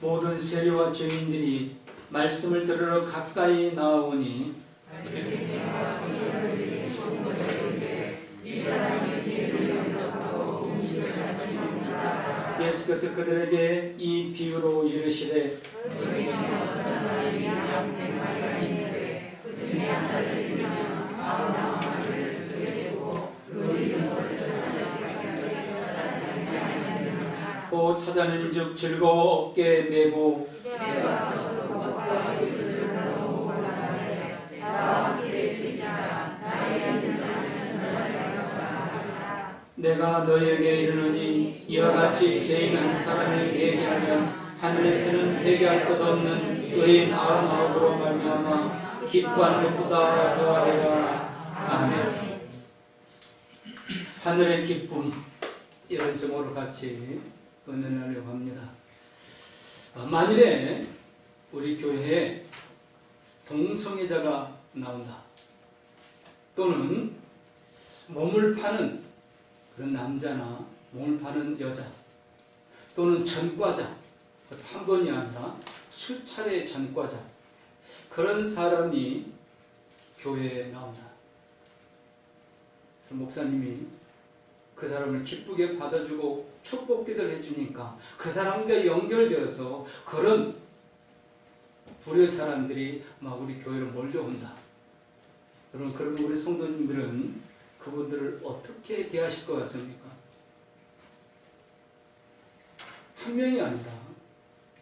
모든 세리와 죄인들이 말씀을 들으러 가까이 나아오니 예수께서 그들에게 이 비유로 이르시되 또 찾아낸즉 즐거워 어깨에 메고 내가 너희에게 이르노니 이와 같이 죄인 한 사람이 회개하면 하늘에서는 회개할 것 없는 의인 99으로 말미암아 기뻐하는 것보다 더하리라. 아멘. 하늘의 기쁨, 이런 제목으로 같이 은연하려고 합니다. 만일에 우리 교회에 동성애자가 나온다, 또는 몸을 파는 그런 남자나 몸을 파는 여자, 또는 전과자, 한 번이 아니라 수차례 전과자, 그런 사람이 교회에 나온다. 그래서 목사님이 그 사람을 기쁘게 받아주고 축복기도를 해주니까 그 사람과 연결되어서 그런 불의 사람들이 막 우리 교회로 몰려온다. 여러분, 그럼 우리 성도님들은 그분들을 어떻게 대하실 것 같습니까? 한 명이 아니라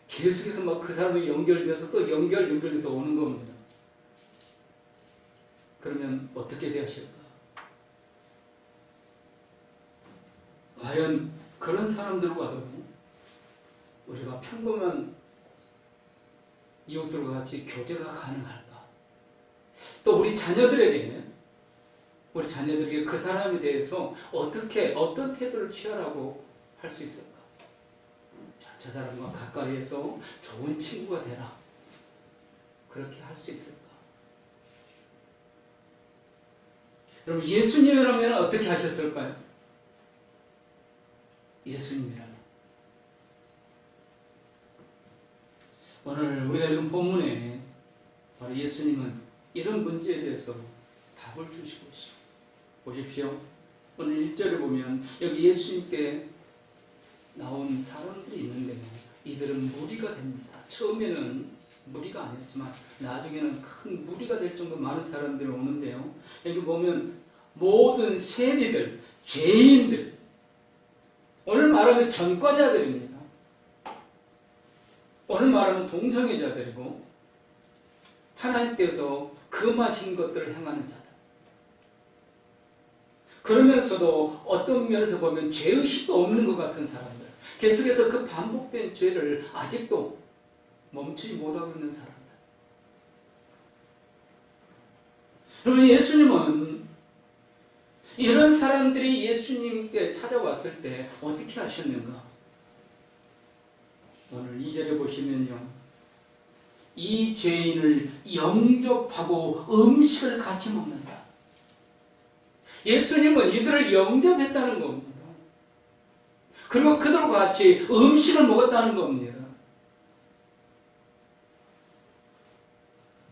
계속해서 막 그 사람이 연결돼서 또 연결돼서 오는 겁니다. 그러면 어떻게 대하실까? 과연 그런 사람들과도 우리가 평범한 이웃들과 같이 교제가 가능할까? 또 우리 자녀들에게 그 사람에 대해서 어떤 태도를 취하라고 할 수 있을까? 저 사람과 가까이에서 좋은 친구가 되라. 그렇게 할 수 있을까? 여러분, 예수님이라면 어떻게 하셨을까요? 예수님이라면. 오늘 우리가 읽은 본문에 바로 예수님은 이런 문제에 대해서 답을 주시고 있습니다. 보십시오. 오늘 1절에 보면 여기 예수님께 나온 사람들이 있는데요, 이들은 무리가 됩니다. 처음에는 무리가 아니었지만 나중에는 큰 무리가 될 정도 많은 사람들이 오는데요, 여기 보면 모든 세리들, 죄인들, 오늘 말하면 전과자들입니다. 오늘 말하면 동성애자들이고 하나님께서 금하신 것들을 행하는 자들. 그러면서도 어떤 면에서 보면 죄의식도 없는 것 같은 사람들, 계속해서 그 반복된 죄를 아직도 멈추지 못하고 있는 사람들. 여러분, 예수님은 이런 사람들이 예수님께 찾아왔을 때 어떻게 하셨는가? 오늘 2절에 보시면요, 이 죄인을 영접하고 음식을 같이 먹는다. 예수님은 이들을 영접했다는 겁니다. 그리고 그들과 같이 음식을 먹었다는 겁니다.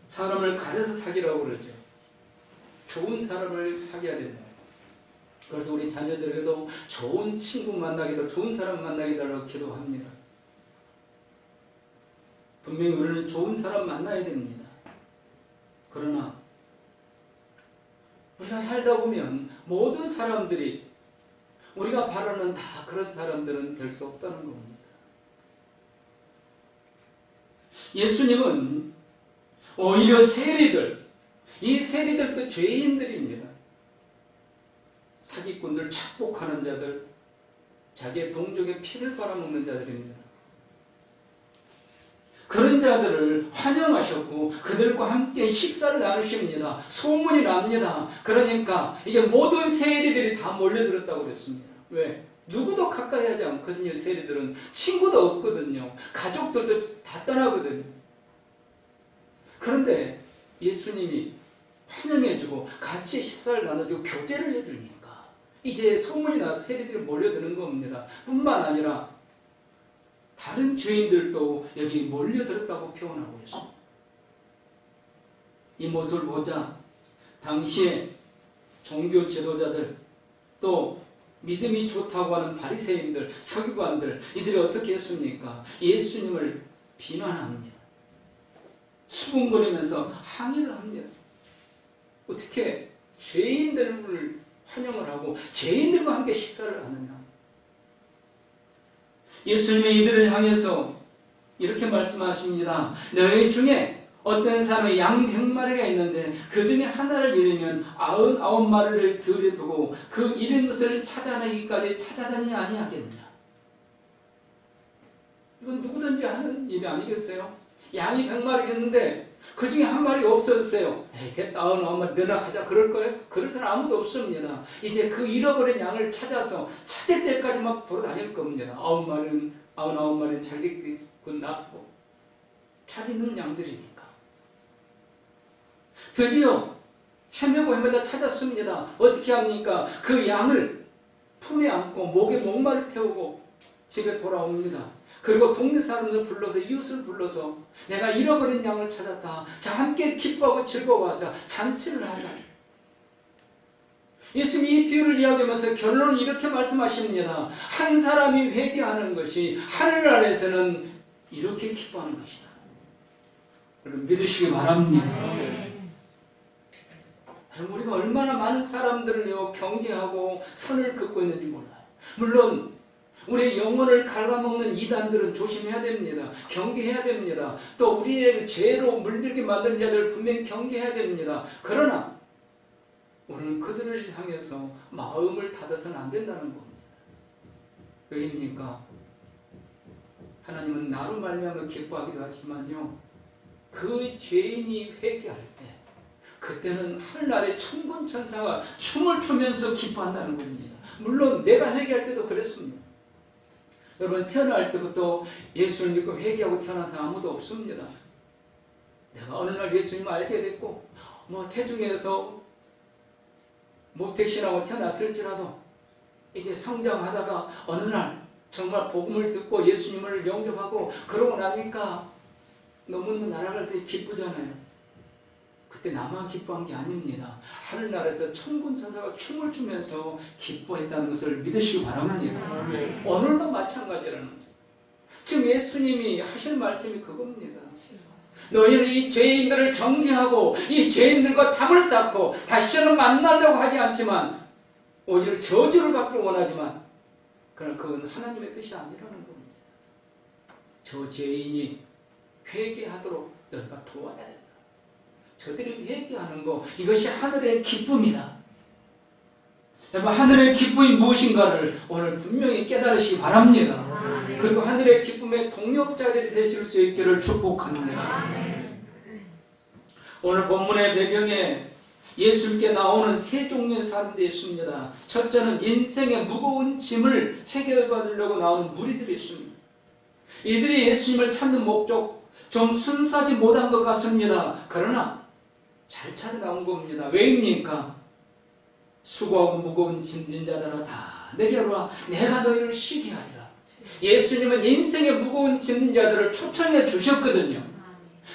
사람을 가려서 사귀라고 그러죠. 좋은 사람을 사귀어야 된다. 그래서 우리 자녀들에게도 좋은 친구 만나기도, 좋은 사람 만나게 달라고 기도합니다. 분명히 우리는 좋은 사람 만나야 됩니다. 그러나 우리가 살다 보면 모든 사람들이 우리가 바라는 다 그런 사람들은 될 수 없다는 겁니다. 예수님은 오히려 세리들, 이 세리들도 죄인들입니다. 사기꾼들, 착복하는 자들, 자기의 동족의 피를 빨아먹는 자들입니다. 그런 자들을 환영하셨고 그들과 함께 식사를 나누십니다. 소문이 납니다. 그러니까 이제 모든 세리들이 다 몰려들었다고 그랬습니다. 왜? 누구도 가까이 하지 않거든요. 세리들은 친구도 없거든요. 가족들도 다 떠나거든요. 그런데 예수님이 환영해주고 같이 식사를 나눠주고 교제를 해주니까 이제 소문이 나서 세리들이 몰려드는 겁니다. 뿐만 아니라 다른 죄인들도 여기 몰려들었다고 표현하고 있습니다. 이 모습을 보자 당시에 종교 지도자들 또 믿음이 좋다고 하는 바리새인들, 서기관들 이들이 어떻게 했습니까? 예수님을 비난합니다. 수군거리면서 항의를 합니다. 어떻게 죄인들을 환영을 하고 죄인들과 함께 식사를 하느냐? 예수님이 이들을 향해서 이렇게 말씀하십니다. 너희 중에 어떤 사람이 양 100마리가 있는데 그 중에 하나를 잃으면 99마리를 들여두고 그 잃은 것을 찾아내기까지 찾아다니지 아니하겠느냐. 이건 누구든지 하는 일이 아니겠어요? 양이 100마리겠는데 그 중에 한 마리 없어졌어요. 됐다, 99마리 너나 가자 그럴 거예요? 그럴 사람 아무도 없습니다. 이제 그 잃어버린 양을 찾아서 찾을 때까지 막 돌아다닐 겁니다. 99마리는 자기들이 낳고 잘 있는 양들이니까. 드디어 헤매고 헤매다 찾았습니다. 어떻게 합니까? 그 양을 품에 안고 목에 목마를 태우고 집에 돌아옵니다. 그리고 동네 사람들 불러서 이웃을 불러서 내가 잃어버린 양을 찾았다. 자, 함께 기뻐하고 즐거워하자. 잔치를 하자. 예수님이 이 비유를 이야기하면서 결론을 이렇게 말씀하십니다. 한 사람이 회개하는 것이 하늘나라에서는 이렇게 기뻐하는 것이다. 여러분 믿으시기 바랍니다. 우리가 얼마나 많은 사람들을 경계하고 선을 긋고 있는지 몰라요. 물론 우리의 영혼을 갉아먹는 이단들은 조심해야 됩니다. 경계해야 됩니다. 또 우리의 죄로 물들게 만드는 자들을 분명히 경계해야 됩니다. 그러나 우리는 그들을 향해서 마음을 닫아서는 안 된다는 겁니다. 왜입니까? 하나님은 나로 말미암아 기뻐하기도 하지만요, 그 죄인이 회개할 때 그때는 하늘나라의 천군천사가 춤을 추면서 기뻐한다는 겁니다. 물론 내가 회개할 때도 그랬습니다. 여러분 태어날 때부터 예수를 믿고 회개하고 태어난 사람 아무도 없습니다. 내가 어느 날 예수님을 알게 됐고 태중에서 모태신앙으로 태어났을지라도 이제 성장하다가 어느 날 정말 복음을 듣고 예수님을 영접하고 그러고 나니까 너무 날아갈 때 기쁘잖아요. 그때 나만 기뻐한 게 아닙니다. 하늘나라에서 천군천사가 춤을 추면서 기뻐했다는 것을 믿으시기 바랍니다. 오늘도 마찬가지라는 거죠. 지금 예수님이 하실 말씀이 그겁니다. 너희는 이 죄인들을 정죄하고 이 죄인들과 담을 쌓고 다시는 만나려고 하지 않지만 오히려 저주를 받기를 원하지만 그러나 그건 하나님의 뜻이 아니라는 겁니다. 저 죄인이 회개하도록 너희가 도와야 된다. 저들이 회개하는 거 이것이 하늘의 기쁨이다. 여러분 하늘의 기쁨이 무엇인가를 오늘 분명히 깨달으시기 바랍니다. 그리고 하늘의 기쁨의 동력자들이 되실 수 있기를 축복합니다. 오늘 본문의 배경에 예수님께 나오는 세 종류의 사람들이 있습니다. 첫째는 인생의 무거운 짐을 해결받으려고 나오는 무리들이 있습니다. 이들이 예수님을 찾는 목적 좀 순수하지 못한 것 같습니다. 그러나 잘 찾아 나온 겁니다. 왜입니까? 수고하고 무거운 짐진 자들아 다 내게로 와 내가 너희를 쉬게 하리라. 예수님은 인생의 무거운 짐진 자들을 초청해 주셨거든요.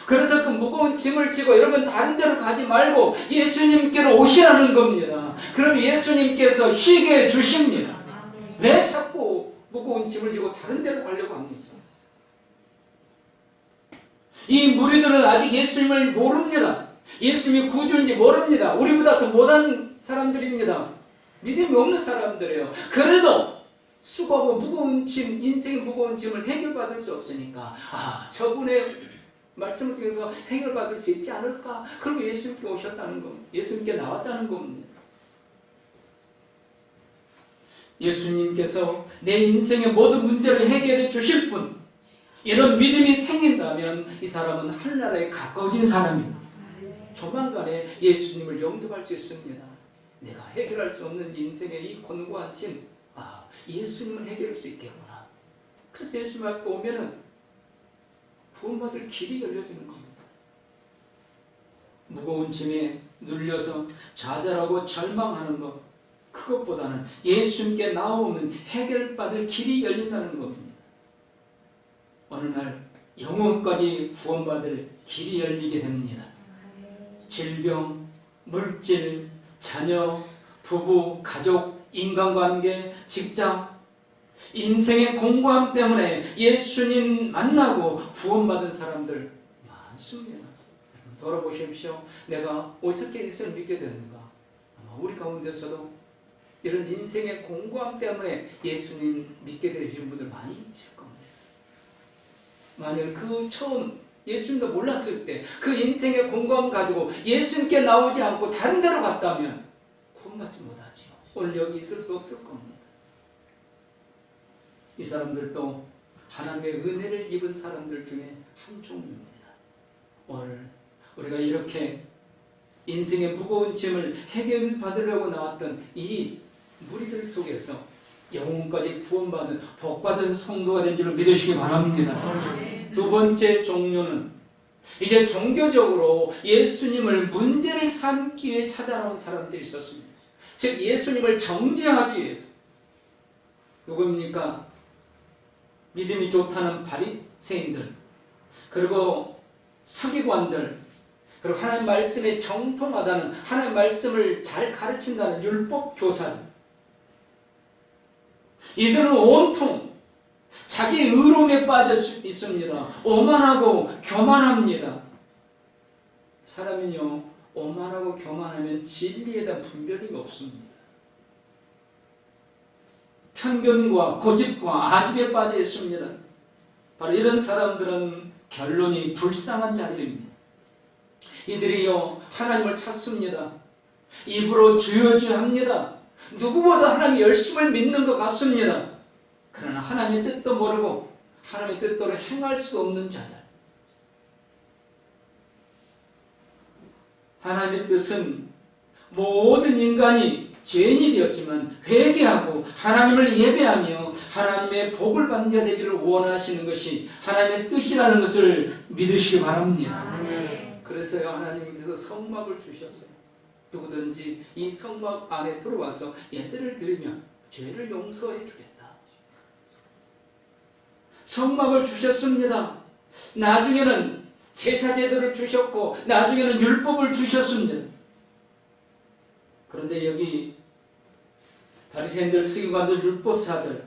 그래서 그 무거운 짐을 지고 여러분 다른 데로 가지 말고 예수님께로 오시라는 겁니다. 그럼 예수님께서 쉬게 해 주십니다. 왜 자꾸 무거운 짐을 지고 다른 데로 가려고 합니까? 이 무리들은 아직 예수님을 모릅니다. 예수님이 구주인지 모릅니다. 우리보다 더 못한 사람들입니다. 믿음이 없는 사람들이에요. 그래도 수고하고 무거운 짐, 인생의 무거운 짐을 해결받을 수 없으니까 저분의 말씀을 통해서 해결받을 수 있지 않을까? 그럼 예수님께 오셨다는 겁니다. 예수님께 나왔다는 겁니다. 예수님께서 내 인생의 모든 문제를 해결해 주실 분, 이런 믿음이 생긴다면 이 사람은 하늘나라에 가까워진 사람입니다. 조만간에 예수님을 영접할 수 있습니다. 내가 해결할 수 없는 인생의 이 곤고한 짐, 예수님은 해결할 수 있겠구나. 그래서 예수님 앞에 오면은 구원받을 길이 열려지는 겁니다. 무거운 짐에 눌려서 좌절하고 절망하는 것, 그것보다는 예수님께 나오면 해결받을 길이 열린다는 겁니다. 어느 날 영혼까지 구원받을 길이 열리게 됩니다. 질병, 물질, 자녀, 부부, 가족, 인간관계, 직장, 인생의 공고함 때문에 예수님 만나고 구원받은 사람들 많습니다. 돌아보십시오. 내가 어떻게 예수를 믿게 됐는가? 아마 우리 가운데서도 이런 인생의 공고함 때문에 예수님 믿게 되신 분들 많이 있을 겁니다. 만약 그 처음 예수님도 몰랐을 때 그 인생의 공고함 가지고 예수님께 나오지 않고 다른 데로 갔다면 구원받지 못하지요. 오늘 여기 있을 수 없을 겁니다. 이 사람들도 하나님의 은혜를 입은 사람들 중에 한 종류입니다. 오늘 우리가 이렇게 인생의 무거운 짐을 해결받으려고 나왔던 이 무리들 속에서 영혼까지 구원받은 복받은 성도가 된 줄을 믿으시기 바랍니다. 두 번째 종류는 이제 종교적으로 예수님을 문제를 삼기 위해 찾아나온 사람들이 있었습니다. 즉 예수님을 정죄하기 위해서. 누구입니까? 믿음이 좋다는 바리새인들, 그리고 서기관들, 그리고 하나님 말씀에 정통하다는, 하나님 말씀을 잘 가르친다는 율법 교사들. 이들은 온통 자기 의로움에 빠져 있습니다. 오만하고 교만합니다. 사람은요, 오만하고 교만하면 진리에 대한 분별이 없습니다. 편견과 고집과 아집에 빠져 있습니다. 바로 이런 사람들은 결론이 불쌍한 자들입니다. 이들이요, 하나님을 찾습니다. 입으로 주여 주여 합니다. 누구보다 하나님의 열심을 믿는 것 같습니다. 그러나 하나님의 뜻도 모르고 하나님의 뜻대로 행할 수 없는 자들. 하나님의 뜻은 모든 인간이 죄인이 되었지만 회개하고 하나님을 예배하며 하나님의 복을 받는 자 되기를 원하시는 것이 하나님의 뜻이라는 것을 믿으시기 바랍니다. 그래서요, 하나님께서 성막을 주셨어요. 누구든지 이 성막 안에 들어와서 예배를 드리면 죄를 용서해 주겠다. 성막을 주셨습니다. 나중에는 제사제도를 주셨고 나중에는 율법을 주셨습니다. 그런데 여기 바리새인들, 서기관들, 율법사들,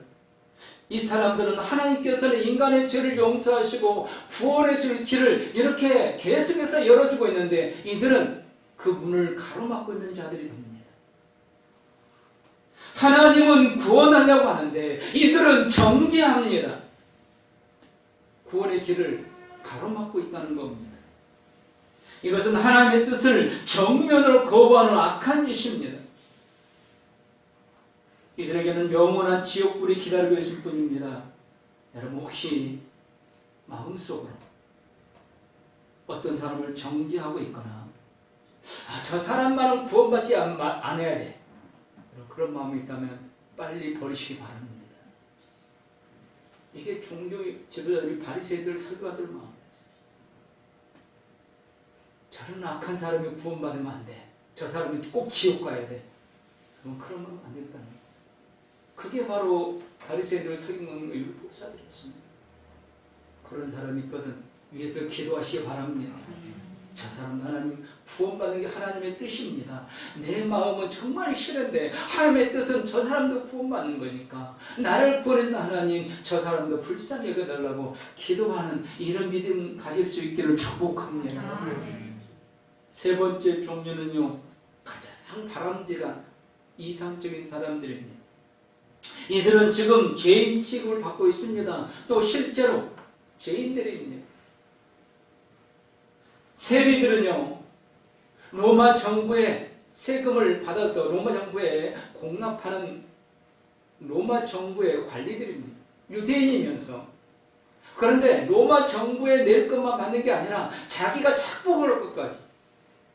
이 사람들은 하나님께서는 인간의 죄를 용서하시고 구원의 길을 이렇게 계속해서 열어주고 있는데 이들은 그 문을 가로막고 있는 자들이 됩니다. 하나님은 구원하려고 하는데 이들은 정죄합니다. 구원의 길을 가로막고 있다는 겁니다. 이것은 하나님의 뜻을 정면으로 거부하는 악한 짓입니다. 이들에게는 영원한 지옥불이 기다리고 있을 뿐입니다. 여러분 혹시 마음속으로 어떤 사람을 정죄하고 있거나 저 사람만은 구원받지 안 해야 돼, 그런 마음이 있다면 빨리 버리시기 바랍니다. 이게 종교 지도자들이 바리새인들, 서기관들 마음이었어요. 저런 악한 사람이 구원받으면 안 돼. 저 사람이 꼭 지옥 가야 돼. 그러면 안 된다는 거예요. 그게 바로 바리새인들, 서기관들, 율법사들이었습니다. 그런 사람이 있거든 위해서 기도하시기 바랍니다. 저 사람 하나님 구원받는 게 하나님의 뜻입니다. 내 마음은 정말 싫은데 하나님의 뜻은 저 사람도 구원받는 거니까 나를 구원해준 하나님 저 사람도 불쌍히 여겨달라고 기도하는 이런 믿음 가질 수 있기를 축복합니다. 세 번째 종류는요, 가장 바람직한 이상적인 사람들입니다. 이들은 지금 죄인 취급을 받고 있습니다. 또 실제로 죄인들입니다. 세리들은요, 로마 정부의 세금을 받아서 로마 정부에 공납하는 로마 정부의 관리들입니다. 유대인이면서. 그런데 로마 정부에 낼 것만 받는 게 아니라 자기가 착복을 할 것까지.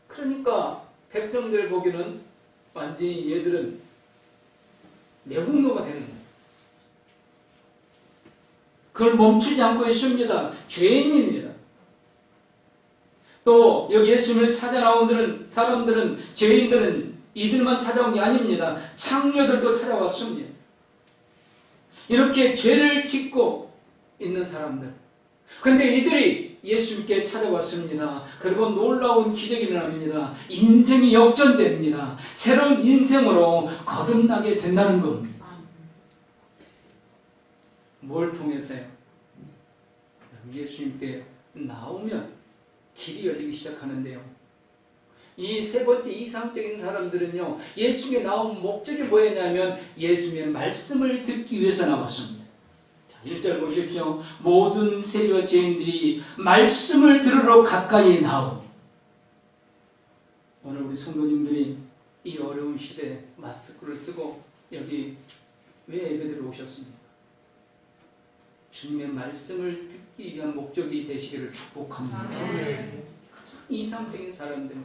그러니까 백성들 보기는 완전히 얘들은 매국노가 되는 거예요. 그걸 멈추지 않고 있습니다. 죄인입니다. 또 여기 예수님을 찾아 나온 사람들은, 죄인들은 이들만 찾아온 게 아닙니다. 창녀들도 찾아왔습니다. 이렇게 죄를 짓고 있는 사람들, 근데 이들이 예수님께 찾아왔습니다. 그리고 놀라운 기적이 일어납니다. 인생이 역전됩니다. 새로운 인생으로 거듭나게 된다는 겁니다. 뭘 통해서요? 예수님께 나오면 길이 열리기 시작하는데요. 이 세 번째 이상적인 사람들은요, 예수님께 나온 목적이 뭐였냐면 예수님의 말씀을 듣기 위해서 나왔습니다. 1절 보십시오. 모든 세리와 죄인들이 말씀을 들으러 가까이 나오니. 오늘 우리 성도님들이 이 어려운 시대에 마스크를 쓰고 여기 왜 예배드리러 오셨습니까? 주님의 말씀을 듣기 위한 목적이 되시기를 축복합니다. 가장 이상적인 사람들,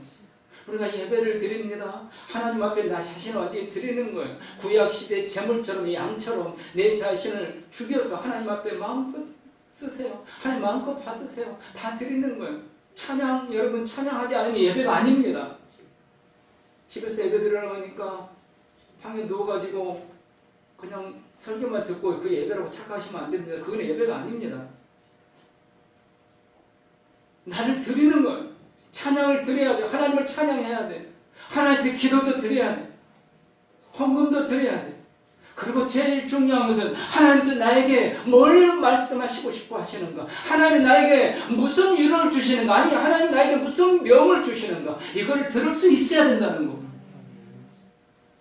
우리가 예배를 드립니다. 하나님 앞에 나 자신을 완전히 드리는 거예요. 구약시대 제물처럼 양처럼 내 자신을 죽여서 하나님 앞에 마음껏 쓰세요. 하나님 마음껏 받으세요. 다 드리는 거예요. 찬양, 여러분 찬양하지 않으면 예배가 아닙니다. 집에서 예배 드리려니까 방에 누워가지고 그냥 설교만 듣고 그 예배라고 착각하시면 안 됩니다. 그건 예배가 아닙니다. 나를 드리는 거예요. 찬양을 드려야 돼. 하나님을 찬양해야 돼. 하나님 앞에 기도도 드려야 돼. 헌금도 드려야 돼. 그리고 제일 중요한 것은 하나님께서 나에게 뭘 말씀하시고 싶어 하시는가? 하나님 나에게 무슨 위로를 주시는가? 아니 하나님 나에게 무슨 명을 주시는가? 이걸 들을 수 있어야 된다는 겁니다.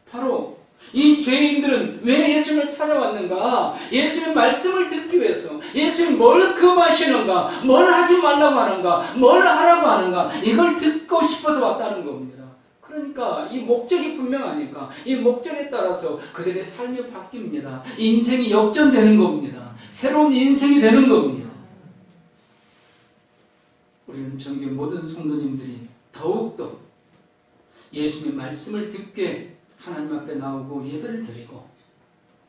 바로 이 죄인들은 왜 예수님을 찾아왔는가? 예수님의 말씀을 듣기 위해서. 예수님 뭘 금하시는가? 뭘 하지 말라고 하는가? 뭘 하라고 하는가? 이걸 듣고 싶어서 왔다는 겁니다. 그러니까 이 목적이 분명하니까 이 목적에 따라서 그들의 삶이 바뀝니다. 인생이 역전되는 겁니다. 새로운 인생이 되는 겁니다. 우리는 정규 모든 성도님들이 더욱더 예수님의 말씀을 듣게 하나님 앞에 나오고 예배를 드리고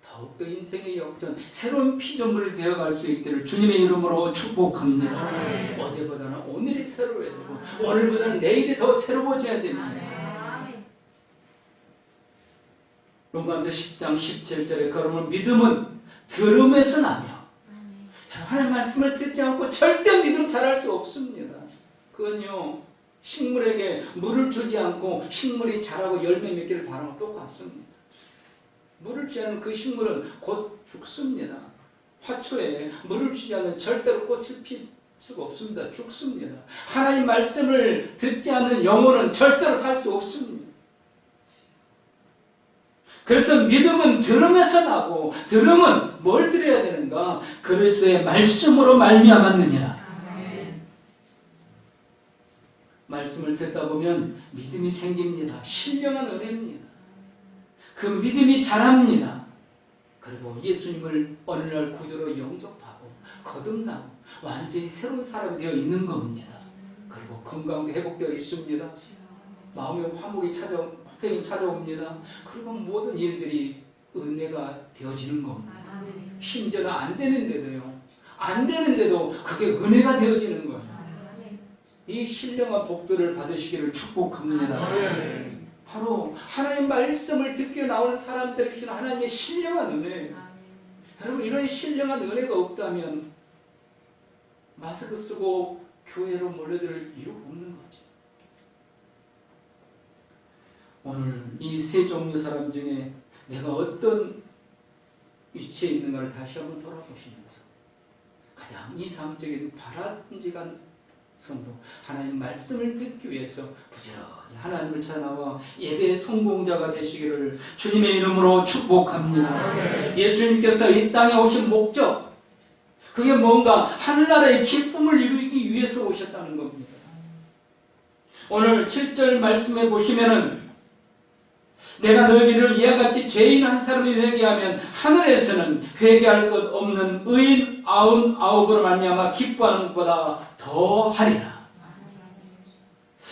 더욱더 인생의 역전, 새로운 피조물을 되어갈 수 있기를 주님의 이름으로 축복합니다. 어제보다는 오늘이 새로워야 되고 오늘보다는 내일이 더 새로워져야 됩니다. 로마서 10장 17절에 그러면 믿음은 들음에서 나며 하나님의 말씀을 듣지 않고 절대 믿음 잘할 수 없습니다. 그건요 식물에게 물을 주지 않고 식물이 자라고 열매 맺기를 바라는 것 똑같습니다. 물을 주지 않으면 그 식물은 곧 죽습니다. 화초에 물을 주지 않으면 절대로 꽃을 필 수가 없습니다. 죽습니다. 하나님 말씀을 듣지 않는 영혼은 절대로 살 수 없습니다. 그래서 믿음은 들음에서 나고 들음은 뭘 드려야 되는가? 그리스도의 말씀으로 말미암았느니라. 말씀을 듣다 보면 믿음이 생깁니다. 신령한 은혜입니다. 그 믿음이 자랍니다. 그리고 예수님을 어느 날 구주로 영접하고 거듭나고 완전히 새로운 사람이 되어 있는 겁니다. 그리고 건강도 회복되어 있습니다. 마음의 화목이 화평이 찾아옵니다. 그리고 모든 일들이 은혜가 되어지는 겁니다. 심지어는 안 되는데도 그게 은혜가 되어지는 거예요. 이 신령한 복들을 받으시기를 축복합니다. 바로 하나님의 말씀을 듣게 나오는 사람들이 주는 하나님의 신령한 은혜. 여러분 이런 신령한 은혜가 없다면 마스크 쓰고 교회로 몰려들 이유가 없는 거죠. 오늘 이 세 종류 사람 중에 내가 어떤 위치에 있는가를 다시 한번 돌아보시면서 가장 이상적인 바람직한 성도, 하나님 말씀을 듣기 위해서 부지런히 하나님을 찾아나와 예배의 성공자가 되시기를 주님의 이름으로 축복합니다. 예수님께서 이 땅에 오신 목적, 그게 뭔가 하늘나라의 기쁨을 이루기 위해서 오셨다는 겁니다. 오늘 7절 말씀에 보시면은 내가 너희를 이와 같이 죄인 한 사람이 회개하면 하늘에서는 회개할 것 없는 의인 99으로 말미암아 기뻐하는 것보다 더 하리라.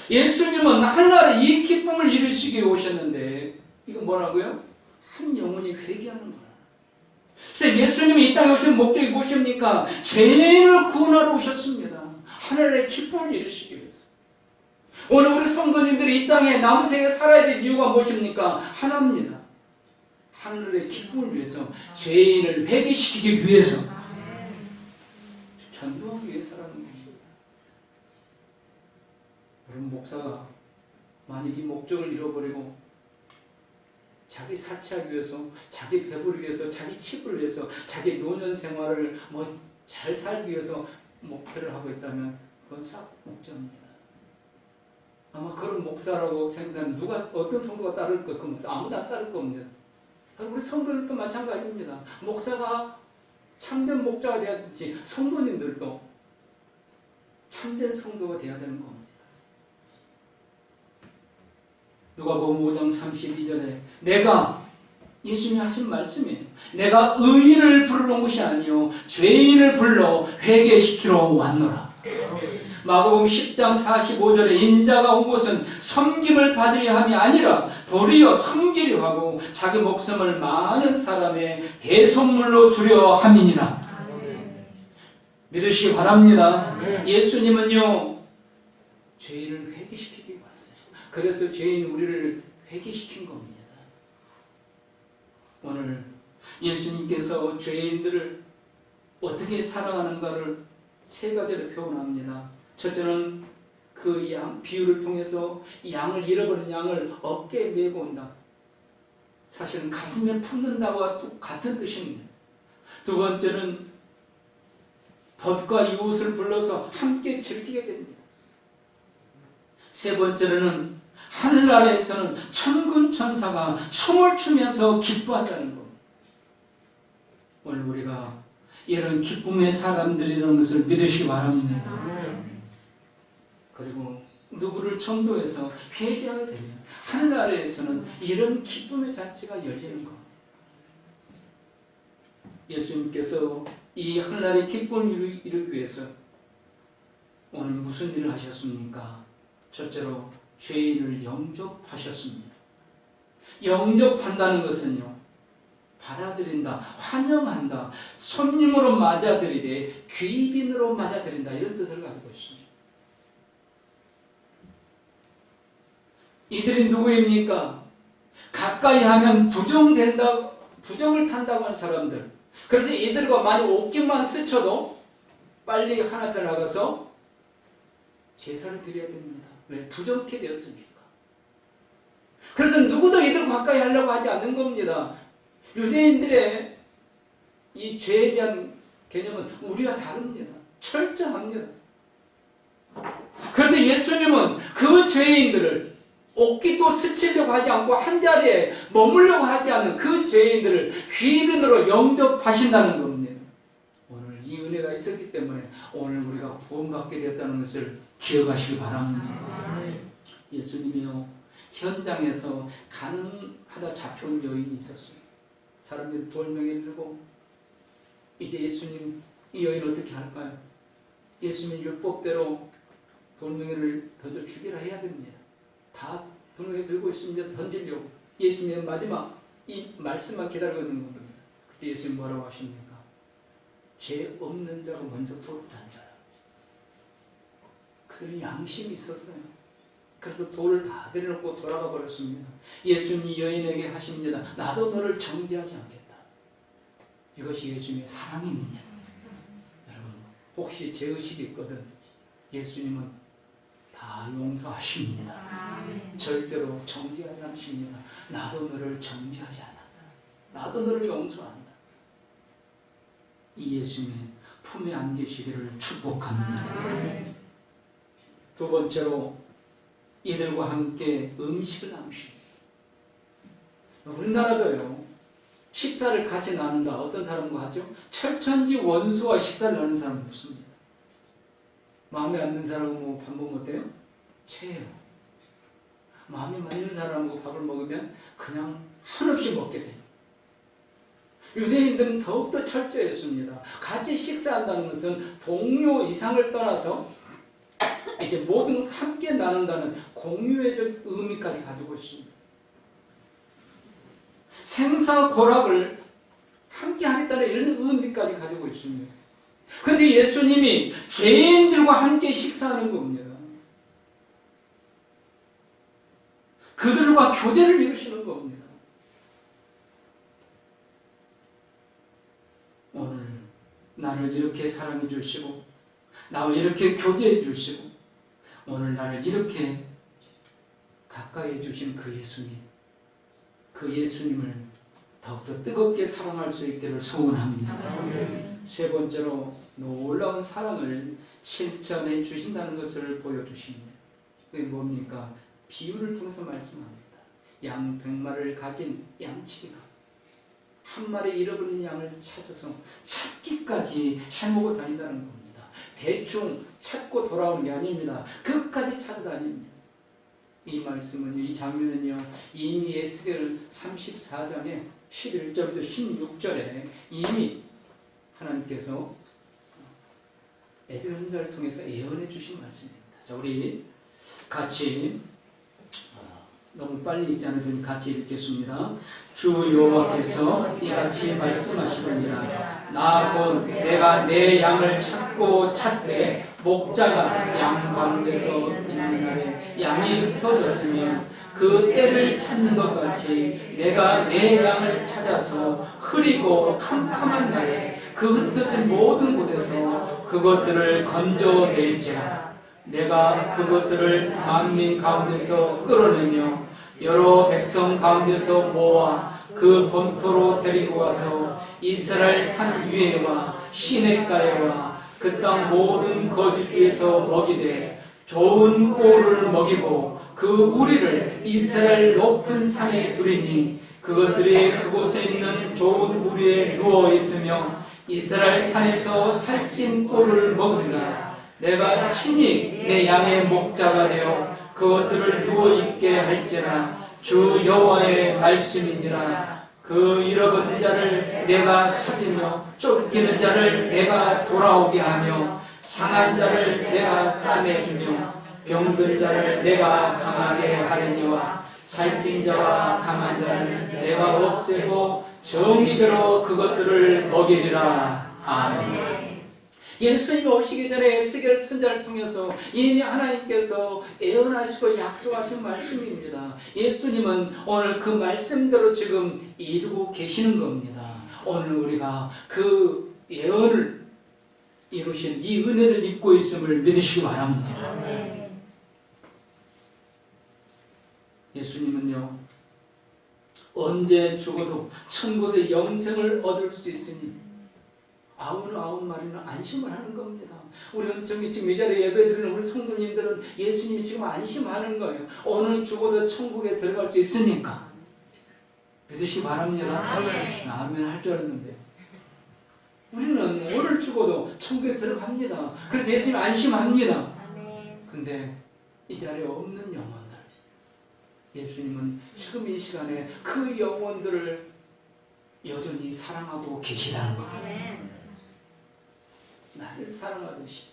예수님은 하늘나라에 이 기쁨을 이루시기 위해 오셨는데 이거 뭐라고요? 한 영혼이 회개하는 거라. 그래서 예수님이 이 땅에 오신 목적이 무엇입니까? 죄인을 구원하러 오셨습니다. 하늘나라의 기쁨을 이루시기 위해서. 오늘 우리 성도님들이 이 땅에 남은 생에 살아야 될 이유가 무엇입니까? 하나입니다. 하늘의 기쁨을 위해서, 죄인을 회개시키기 위해서. 전도하기 위해서라는 것입니다. 여러분, 목사가 만약 이 목적을 잃어버리고 자기 사치하기 위해서, 자기 배부르기 위해서, 자기 칩을 위해서, 자기 노년 생활을 잘 살기 위해서 목표를 하고 있다면 그건 싹 목적입니다. 아마 그런 목사라고 생각하면 어떤 성도가 따를 것, 그 목사 아무도 안 따를 겁니다. 우리 성도들도 마찬가지입니다. 목사가 참된 목자가 되었듯이 성도님들도 참된 성도가 되어야 되는 겁니다. 누가복음 5장 32절에 내가, 예수님이 하신 말씀이에요. 내가 의인을 부르러 온 것이 아니요 죄인을 불러 회개시키러 왔노라. 마가복음 10장 45절에 인자가 온 것은 섬김을 받으려 함이 아니라 도리어 섬기려 하고 자기 목숨을 많은 사람의 대속물로 주려 함이니라. 믿으시기 바랍니다. 예수님은요, 죄인을 회개시키기 왔어요. 그래서 죄인 우리를 회개시킨 겁니다. 오늘 예수님께서 죄인들을 어떻게 사랑하는가를 세 가지로 표현합니다. 첫째는 그 양, 비유를 통해서 양을, 잃어버린 양을 어깨에 메고 온다. 사실은 가슴에 품는다와 같은 뜻입니다. 두 번째는 벗과 이웃을 불러서 함께 즐기게 됩니다. 세 번째로는 하늘나라에서는 천군 천사가 춤을 추면서 기뻐한다는 것. 오늘 우리가 이런 기쁨의 사람들이라는 것을 믿으시기 바랍니다. 그리고 누구를 전도해서 회개하게 되면 하늘나라에서는 이런 기쁨의 잔치가 열리는 것. 예수님께서 이 하늘나라의 기쁨을 이루기 위해서 오늘 무슨 일을 하셨습니까? 첫째로 죄인을 영접하셨습니다. 영접한다는 것은요, 받아들인다, 환영한다, 손님으로 맞아들이되 귀빈으로 맞아들인다, 이런 뜻을 가지고 있습니다. 이들이 누구입니까? 가까이 하면 부정을 탄다고 하는 사람들. 그래서 이들과 만약 옷깃만 스쳐도 빨리 하나편 나가서 제사를 드려야 됩니다. 왜? 부정케 되었으니까. 그래서 누구도 이들 가까이 하려고 하지 않는 겁니다. 유대인들의 이 죄에 대한 개념은 우리가 다릅니다. 철저합니다. 그런데 예수님은 그 죄인들을 옷깃도 스치려고 하지 않고 한자리에 머물려고 하지 않은 그 죄인들을 귀빈으로 영접하신다는 겁니다. 오늘 이 은혜가 있었기 때문에 오늘 우리가 구원받게 되었다는 것을 기억하시기 바랍니다. 예수님이요, 현장에서 가늠하다 잡혀온 여인이 있었어요. 사람들이 돌멩이를 들고 이제 예수님, 이 여인 어떻게 할까요? 예수님 율법대로 돌멩이를 던져 죽이라 해야 됩니다. 다 돌멩이 들고 있으면 던지려고 예수님의 마지막 이 말씀만 기다리고 있는 겁니다. 그때 예수님 뭐라고 하십니까? 죄 없는 자가 먼저 돌을 던져라. 그들은 양심이 있었어요. 그래서 돌을 다 내려놓고 돌아가 버렸습니다. 예수님이 여인에게 하십니다. 나도 너를 정죄하지 않겠다. 이것이 예수님의 사랑입니다. 여러분, 혹시 죄의식이 있거든 예수님은 다 용서하십니다. 절대로 정죄하지 않으십니다. 나도 너를 정죄하지 않아. 나도 너를 용서한다. 이 예수님의 품에 안기시기를 축복합니다. 두 번째로 이들과 함께 음식을 나누십니다. 우리나라도요, 식사를 같이 나눈다. 어떤 사람과 하죠? 철천지 원수와 식사를 나누는 사람은 없습니다. 마음에 안 드는 사람하고 밥 먹으면 어때요? 체해요. 마음에 맞는 사람하고 밥을 먹으면 그냥 한없이 먹게 돼요. 유대인들은 더욱더 철저했습니다. 같이 식사한다는 것은 동료 이상을 떠나서 이제 모든 함께 나눈다는 공유의적 의미까지 가지고 있습니다. 생사고락을 함께 하겠다는 이런 의미까지 가지고 있습니다. 그런데 예수님이 죄인들과 함께 식사하는 겁니다. 그들과 교제를 이루시는 겁니다. 오늘 나를 이렇게 사랑해 주시고 나와 이렇게 교제해 주시고 오늘 나를 이렇게 가까이 해주신 그 예수님, 그 예수님을 더욱더 뜨겁게 사랑할 수 있기를 소원합니다. 세 번째로 놀라운 사랑을 실천해 주신다는 것을 보여주십니다. 그게 뭡니까? 비유를 통해서 말씀합니다. 양 100마리를 가진 양치기가 한 마리 잃어버린 양을 찾아서 찾기까지 해먹어 다닌다는 겁니다. 대충 찾고 돌아오는 게 아닙니다. 끝까지 찾아다닙니다. 이 말씀은, 이 장면은요, 이미 에스겔 34장의 11절부터 16절에 이미 하나님께서 에스겔 선지자를 통해서 예언해 주신 말씀입니다. 자, 우리 같이 너무 빨리 읽지 않아도 같이 읽겠습니다. 주 여호와께서 이같이 말씀하시느니라. 나 곧 내가 내 양을 찾고 찾되 목자가 양 가운데서 있는 날에 양이 흩어졌으며 그 때를 찾는 것 같이 내가 내 양을 찾아서 흐리고 캄캄한 날에 그 흩어진 모든 곳에서 그것들을 건져낼지라. 내가 그것들을 만민 가운데서 끌어내며 여러 백성 가운데서 모아 그 본토로 데리고 와서 이스라엘 산 위에와 시냇가에와 그 땅 모든 거주지에서 먹이되 좋은 꼴을 먹이고 그 우리를 이스라엘 높은 산에 두리니 그것들이 그곳에 있는 좋은 우리에 누워 있으며 이스라엘 산에서 살찐 꼴을 먹으리라. 내가 친히 내 양의 목자가 되어 그것들을 누워있게 할지라. 주 여호와의 말씀이니라. 그 잃어버린 자를 내가 찾으며 쫓기는 자를 내가 돌아오게 하며 상한 자를 내가 싸매주며 병든 자를 내가 강하게 하려니와 살찐 자와 강한 자를 내가 없애고 정의대로 그것들을 먹이리라. 아멘. 예수님 오시기 전에 에스겔 선지자를 통해서 이미 하나님께서 예언하시고 약속하신 말씀입니다. 예수님은 오늘 그 말씀대로 지금 이루고 계시는 겁니다. 오늘 우리가 그 예언을 이루신 이 은혜를 입고 있음을 믿으시기 바랍니다. 예수님은요, 언제 죽어도 천국의 영생을 얻을 수 있으니 아홉 마리는 안심을 하는 겁니다. 우리는 지금 이 자리에 예배드리는 우리 성도님들은 예수님이 지금 안심하는 거예요. 오늘 죽어도 천국에 들어갈 수 있으니까 믿으시기 바랍니다. 아멘 할 줄 알았는데 우리는 오늘 죽어도 천국에 들어갑니다. 그래서 예수님 안심합니다. 근데 이 자리에 없는 영혼들, 예수님은 지금 이 시간에 그 영혼들을 여전히 사랑하고 계시다는 겁니다. 나를 사랑하듯이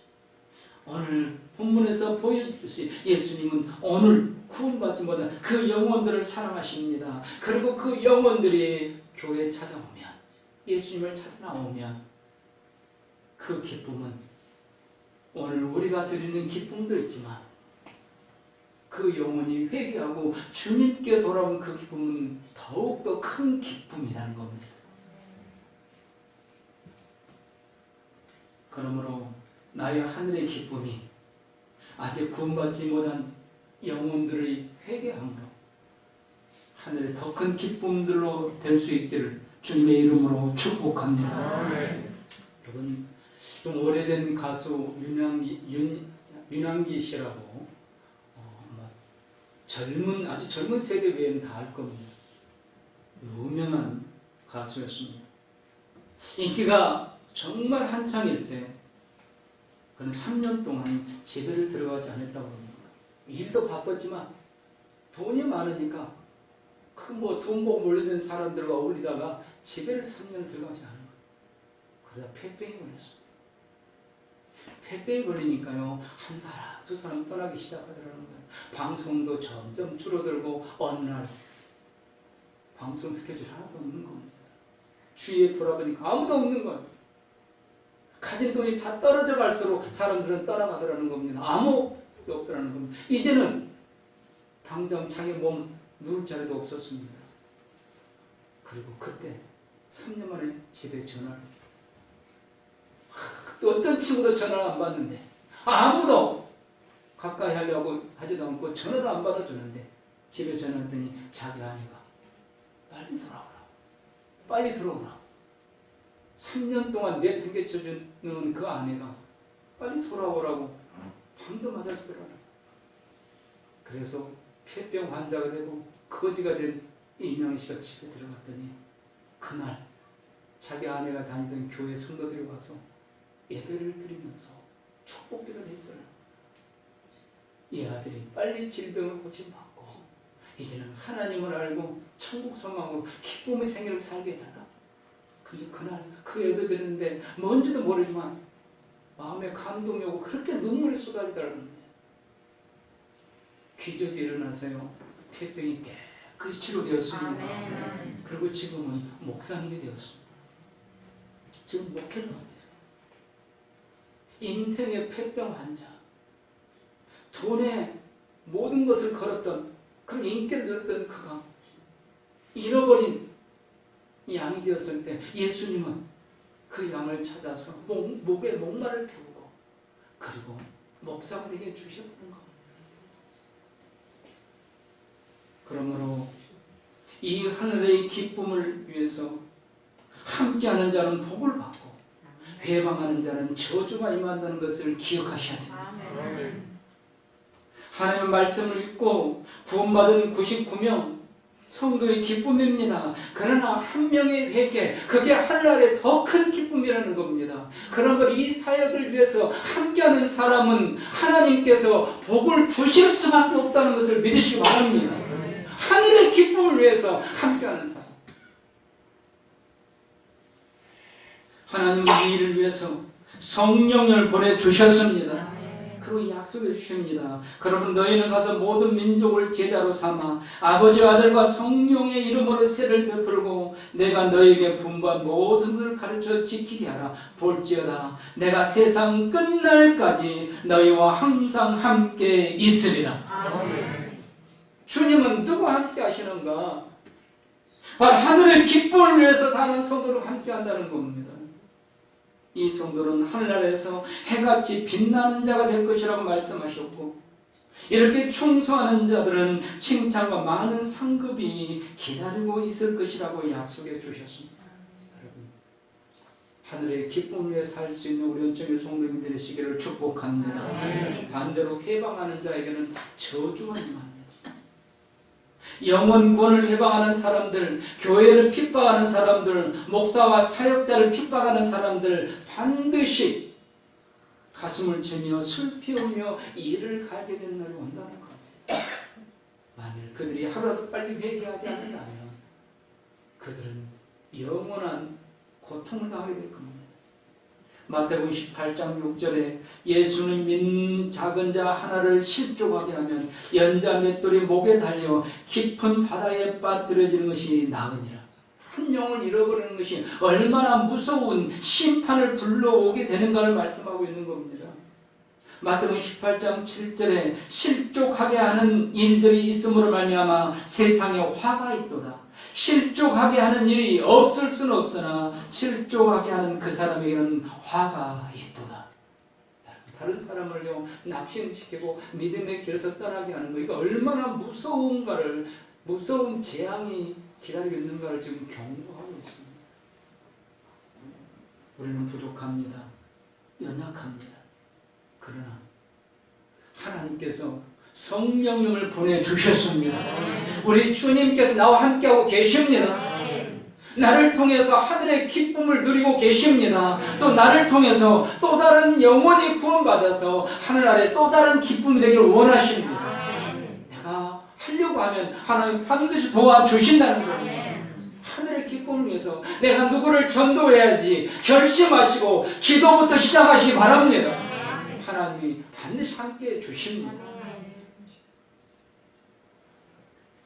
오늘 본문에서 보여주듯이 예수님은 오늘 구원받지 못한 그 영혼들을 사랑하십니다. 그리고 그 영혼들이 교회에 찾아오면, 예수님을 찾아 나오면 그 기쁨은 오늘 우리가 드리는 기쁨도 있지만 그 영혼이 회개하고 주님께 돌아온 그 기쁨은 더욱더 큰 기쁨이라는 겁니다. 그러므로 나의 하늘의 기쁨이 아직 구원받지 못한 영혼들의 회개함으로 하늘의 더 큰 기쁨들로 될 수 있기를 주님의 이름으로 축복합니다. 여러분, 좀 오래된 가수 윤양기 씨라고 아주 젊은 세대 외에는 다 알 겁니다. 유명한 가수였습니다. 인기가 정말 한창일 때 그는 3년 동안 집에를 들어가지 않았다고 합니다. 일도 바빴지만 돈이 많으니까 돈 보고 몰려든 사람들과 어울리다가 집에를 3년 들어가지 않은 거예요. 그러다 폐병이 걸렸어요. 폐병이 걸리니까요, 한 사람 두 사람 떠나기 시작하더라는 거예요. 방송도 점점 줄어들고 어느 날 방송 스케줄 하나도 없는 겁니다. 주위에 돌아보니까 아무도 없는 거예요. 가진 돈이 다 떨어져 갈수록 사람들은 떠나가더라는 겁니다. 아무도 없더라는 겁니다. 이제는 당장 자기 몸 누울 자리도 없었습니다. 그리고 그때 3년 만에 집에 전화를 또 어떤 친구도 전화를 안 받는데 아무도 가까이 하려고 하지도 않고 전화도 안 받아주는데 집에 전화했더니 자기 아내가 빨리 돌아오라. 빨리 들어오라. 3년 동안 내팽개쳐주는 그 아내가 빨리 돌아오라고 방금 맞아주더라. 그래서 폐병 환자가 되고 거지가 된 이명희 씨가 집에 들어갔더니 그날 자기 아내가 다니던 교회 성도들이 와서 예배를 드리면서 축복기도를 해주더라. 이 아들이 빨리 질병을 고침받고 이제는 하나님을 알고 천국 소망으로 기쁨의 생애를 살게 해달라. 그날 그 예배 드리는데 뭔지도 모르지만 마음에 감동이 오고 그렇게 눈물이 쏟아지더라고요. 기적이 일어나서요. 폐병이 깨끗이 치료되었습니다. 그리고 지금은 목사님이 되었습니다. 지금 목회를 하고 있어요. 인생의 폐병 환자, 돈에 모든 것을 걸었던 그런 인기를 누렸던 그가 잃어버린 양이 되었을 때 예수님은 그 양을 찾아서 목에 목마를 태우고 그리고 목사가 되게 주셔보는 겁니다. 그러므로 이 하늘의 기쁨을 위해서 함께하는 자는 복을 받고 회방하는 자는 저주가 임한다는 것을 기억하셔야 됩니다. 하나님의 말씀을 읽고 구원받은 99명 성도의 기쁨입니다. 그러나 한 명의 회개, 그게 하늘에 더 큰 기쁨이라는 겁니다. 그런 걸 이 사역을 위해서 함께하는 사람은 하나님께서 복을 주실 수밖에 없다는 것을 믿으시기 바랍니다. 하늘의 기쁨을 위해서 함께하는 사람. 하나님은 이 일을 위해서 성령을 보내주셨습니다. 그리고 약속해 주십니다. 그러면 너희는 가서 모든 민족을 제자로 삼아 아버지와 아들과 성령의 이름으로 세를 베풀고 내가 너희에게 분부한 모든 것을 가르쳐 지키게 하라. 볼지어다 내가 세상 끝날까지 너희와 항상 함께 있으리라. 아멘. 주님은 누구와 함께 하시는가? 바로 하늘의 기쁨을 위해서 사는 성도로 함께 한다는 겁니다. 이 성도는 하늘나라에서 해같이 빛나는 자가 될 것이라고 말씀하셨고 이렇게 충성하는 자들은 칭찬과 많은 상급이 기다리고 있을 것이라고 약속해 주셨습니다. 여러분, 하늘의 기쁨 위에 살 수 있는 우리 온전히 성도님들의 되시기를 축복합니다. 반대로 회방하는 자에게는 저주가 임합니다. 영혼 구원을 회방하는 사람들, 교회를 핍박하는 사람들, 목사와 사역자를 핍박하는 사람들 반드시 가슴을 치며 슬피우며 이를 갈게 되는 날이 온다는 겁니다. 만일 그들이 하루라도 빨리 회개하지 않는다면 그들은 영원한 고통을 당하게 될 겁니다. 마태복음 18장 6절에 예수는 믿는 작은 자 하나를 실족하게 하면 연자 맷돌이 목에 달려 깊은 바다에 빠뜨려지는 것이 나으니라. 한 영을 잃어버리는 것이 얼마나 무서운 심판을 불러오게 되는가를 말씀하고 있는 겁니다. 마태복음 18장 7절에 실족하게 하는 일들이 있음으로 말미암아 세상에 화가 있도다. 실족하게 하는 일이 없을 수는 없으나 실족하게 하는 그 사람에게는 화가 있도다. 다른 사람을요 낙심시키고 믿음의 길에서 떠나게 하는 거, 이거 얼마나 무서운가를, 무서운 재앙이 기다리고 있는가를 지금 경고하고 있습니다. 우리는 부족합니다. 연약합니다. 그러나 하나님께서 성령님을 보내주셨습니다. 우리 주님께서 나와 함께하고 계십니다. 나를 통해서 하늘의 기쁨을 누리고 계십니다. 또 나를 통해서 또 다른 영혼이 구원받아서 하늘 아래 또 다른 기쁨이 되기를 원하십니다. 내가 하려고 하면 하나님 반드시 도와주신다는 겁니다. 하늘의 기쁨을 위해서 내가 누구를 전도해야지 결심하시고 기도부터 시작하시기 바랍니다. 하나님이 반드시 함께해 주십니다.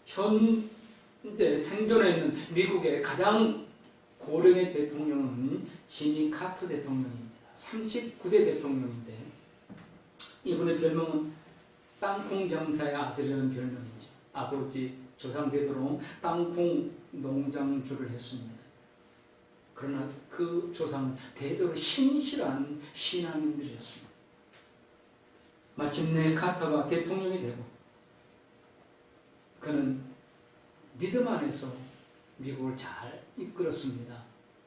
현재 생존해 있는 미국의 가장 고령의 대통령은 지미 카터 대통령입니다. 39대 대통령인데 이분의 별명은 땅콩 장사의 아들이라는 별명이죠. 아버지 조상 대대로 땅콩 농장주를 했습니다. 그러나 그 조상은 대대로 신실한 신앙인들이었습니다. 마침내 카터가 대통령이 되고 그는 믿음 안에서 미국을 잘 이끌었습니다.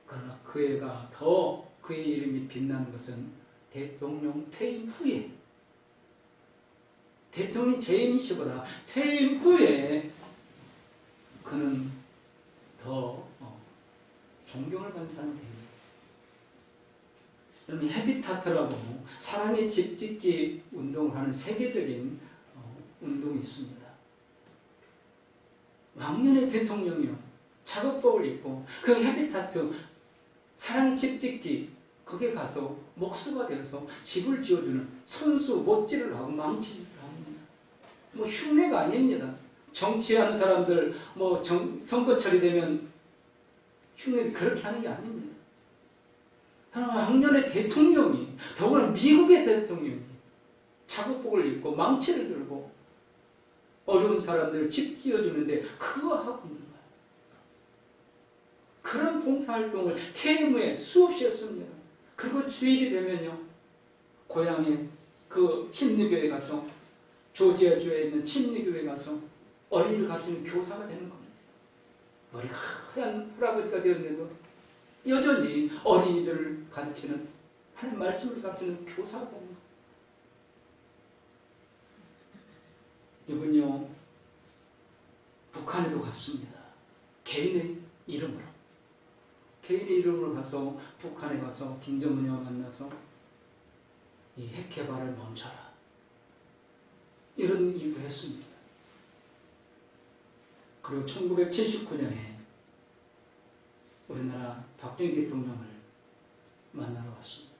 그러나 그애가 더 그의 이름이 빛나는 것은 대통령 퇴임 후에, 대통령 재임식보다 퇴임 후에 그는 더 존경을 받는 사람이 됩니다. 여러분, 헤비타트라고 사랑의 집 짓기 운동을 하는 세계적인 운동이 있습니다. 왕년의 대통령이요, 작업복을 입고 그 헤비타트 사랑의 집 짓기 거기에 가서 목수가 되어서 집을 지어주는 선수 못질을 하고 망치짓을 합니다. 뭐 흉내가 아닙니다. 정치하는 사람들 선거철이 되면 흉내 그렇게 하는 게 아닙니다. 왕년의 대통령이, 더구나 미국의 대통령이 작업복을 입고 망치를 들고 어려운 사람들 집 지어주는데 그거 하고 있는 거예요. 그런 봉사활동을 퇴임 후에 수없이 했습니다. 그리고 주일이 되면요, 고향에 그 침례교회 가서, 조지아주에 있는 침례교회 가서 어린이를 가르치는 교사가 되는 겁니다. 머리가 하얀 할아버지가 되었는데도 여전히 어린이들을 가르치는, 하나님 말씀을 가르치는 교사가 되는 겁니다. 이분요, 북한에도 갔습니다. 개인의 이름으로 가서 북한에 가서 김정은이와 만나서 이 핵 개발을 멈춰라, 이런 일도 했습니다. 그리고 1979년에 우리나라 박정희 대통령을 만나러 왔습니다.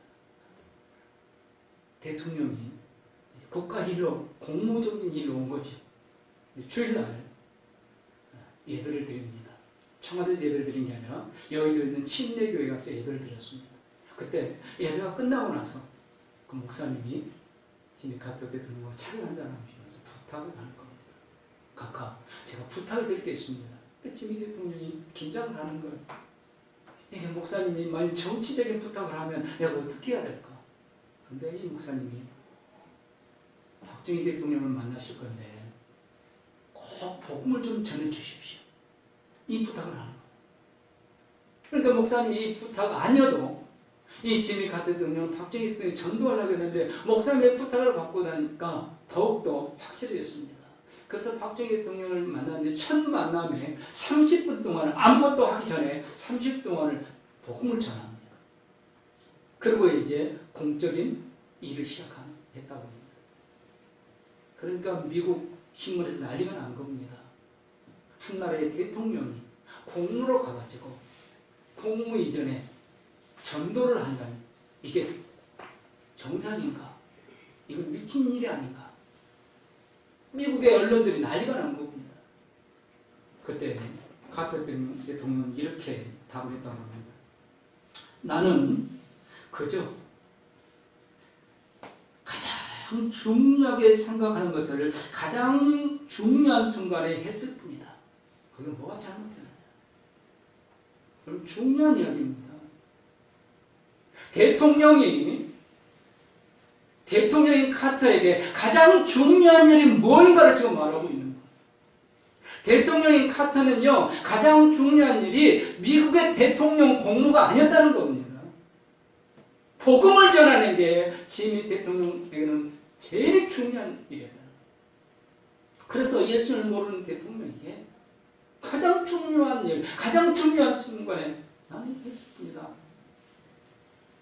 대통령이 국가 일로, 공무적인 일로 온 거죠. 주일날 예배를 드립니다. 청와대에서 예배를 드린 게 아니라 여의도에 있는 침례교회 가서 예배를 드렸습니다. 그때 예배가 끝나고 나서 그 목사님이 지미 카터 대통령과 차를 한잔 하시면서 부탁을 하는 겁니다. 각하, 제가 부탁을 드릴 게 있습니다. 지미 대통령이 긴장을 하는 거예요. 이게 목사님이 만약 정치적인 부탁을 하면 내가 어떻게 해야 될까? 근데 이 목사님이 박정희 대통령을 만나실 건데 꼭 복음을 좀 전해 주십시오, 이 부탁을 하는 거예요. 그러니까 목사님이 이 부탁 아니어도 이 지미 카터 대통령, 박정희 대통령이 전도하려고 했는데 목사님의 부탁을 받고 나니까 더욱더 확실해졌습니다. 그래서 박정희 대통령을 만났는데 첫 만남에 30분 동안 아무것도 하기 전에 30분 동안을 복음을 전합니다. 그리고 이제 공적인 일을 했다고 합니다. 그러니까 미국 신문에서 난리가 난 겁니다. 한 나라의 대통령이 공무로 가가지고 공무 이전에 전도를 한다니, 이게 정상인가? 이건 미친 일이 아닌가? 미국의 언론들이 난리가 난 겁니다. 그때 카터 대통령은 이렇게 답을 했다고 합니다. 나는 그저 가장 중요하게 생각하는 것을 가장 중요한 순간에 했을 뿐이다. 그게 뭐가 잘못되느냐? 그럼 중요한 이야기입니다. 대통령인 카터에게 가장 중요한 일이 뭔가를 지금 말하고 있는 거예요. 대통령인 카터는요, 가장 중요한 일이 미국의 대통령 공무가 아니었다는 겁니다. 복음을 전하는 게 지미 대통령에게는 제일 중요한 일이었다. 그래서 예수를 모르는 대통령에게 가장 중요한 일, 가장 중요한 순간에 나는 했을 뿐이다.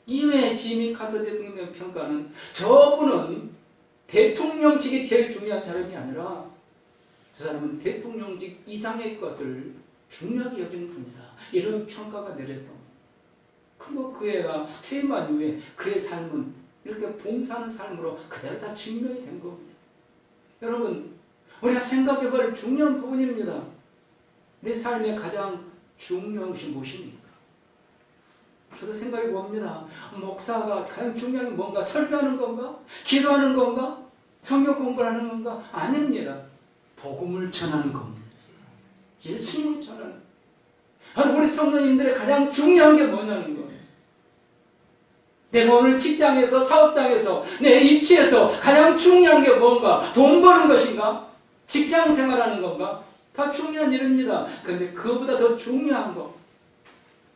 이외에 지미 카터 대통령의 평가는 저분은 대통령직이 제일 중요한 사람이 아니라 저 사람은 대통령직 이상의 것을 중요하게 여기는 분이다, 이런 평가가 내렸던. 그리고 그 애가 퇴임한 이후에 그의 삶은 이렇게 봉사하는 삶으로 그대로 다 증명이 된 겁니다. 여러분, 우리가 생각해볼 중요한 부분입니다. 내 삶의 가장 중요한 것이 무엇입니까? 저도 생각해 봅니다. 목사가 가장 중요한 게 뭔가? 설교하는 건가? 기도하는 건가? 성경 공부를 하는 건가? 아닙니다. 복음을 전하는 겁니다. 예수님을 전하는. 우리 성도님들의 가장 중요한 게 뭐냐는 거예요. 내가 오늘 직장에서, 사업장에서, 내 위치에서 가장 중요한 게 뭔가? 돈 버는 것인가? 직장 생활하는 건가? 다 중요한 일입니다. 그런데 그보다 더 중요한 거,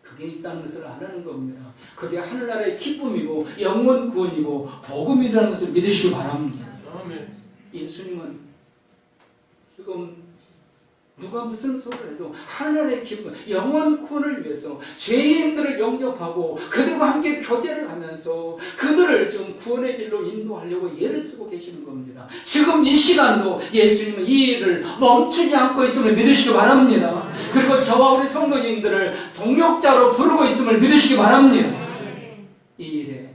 그게 있다는 것을 알아는 겁니다. 그게 하늘나라의 기쁨이고 영원 구원이고 복음이라는 것을 믿으시기 바랍니다. 예수님은 지금 누가 무슨 소리를 해도 하늘의 기쁨, 영원 구원을 위해서 죄인들을 영접하고 그들과 함께 교제를 하면서 그들을 좀 구원의 길로 인도하려고 애를 쓰고 계시는 겁니다. 지금 이 시간도 예수님은 이 일을 멈추지 않고 있음을 믿으시기 바랍니다. 그리고 저와 우리 성도님들을 동역자로 부르고 있음을 믿으시기 바랍니다. 이 일에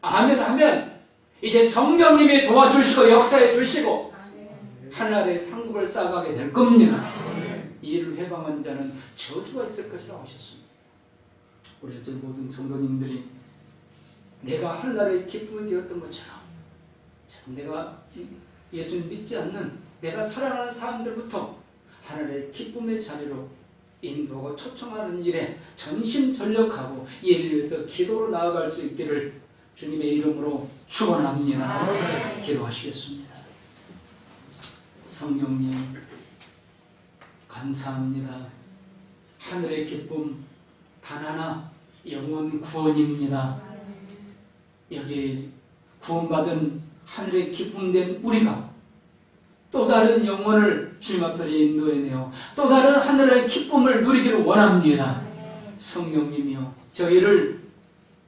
아멘 하면 이제 성령님이 도와주시고 역사해 주시고 하늘의 상급을 쌓아가게 될 겁니다. 이 일을 회방한 자는 저주가 있을 것이라고 하셨습니다. 우리 어떤 모든 성도님들이 내가 하늘나라의 기쁨이 되었던 것처럼 참 내가 예수님 믿지 않는 내가 사랑하는 사람들부터 하늘의 기쁨의 자리로 인도하고 초청하는 일에 전심전력하고 이 일을 위해서 기도로 나아갈 수 있기를 주님의 이름으로 축원합니다. 기도하시겠습니다. 성령님 감사합니다. 하늘의 기쁨 단 하나 영원 구원입니다. 여기 구원받은 하늘의 기쁨된 우리가 또 다른 영혼을 주님 앞에 인도해내어 또 다른 하늘의 기쁨을 누리기를 원합니다. 성령님이여 저희를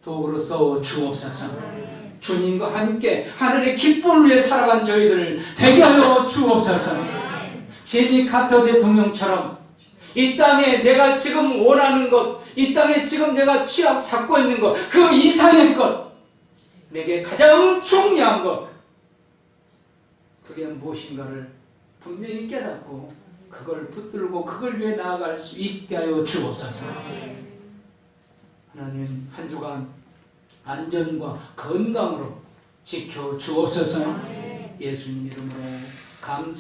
도구로 써 주옵소서. 주님과 함께 하늘의 기쁨을 위해 살아간 저희들을 되게 하여 주옵소서. 제미 카터 대통령처럼 이 땅에 내가 지금 원하는 것, 이 땅에 지금 내가 취약 잡고 있는 것, 그 이상의 것, 내게 가장 중요한 것, 그게 무엇인가를 분명히 깨닫고 그걸 붙들고 그걸 위해 나아갈 수 있게 하여 주옵소서. 하나님 한 주간 안전과 건강으로 지켜 주옵소서. 예수님 이름으로 감사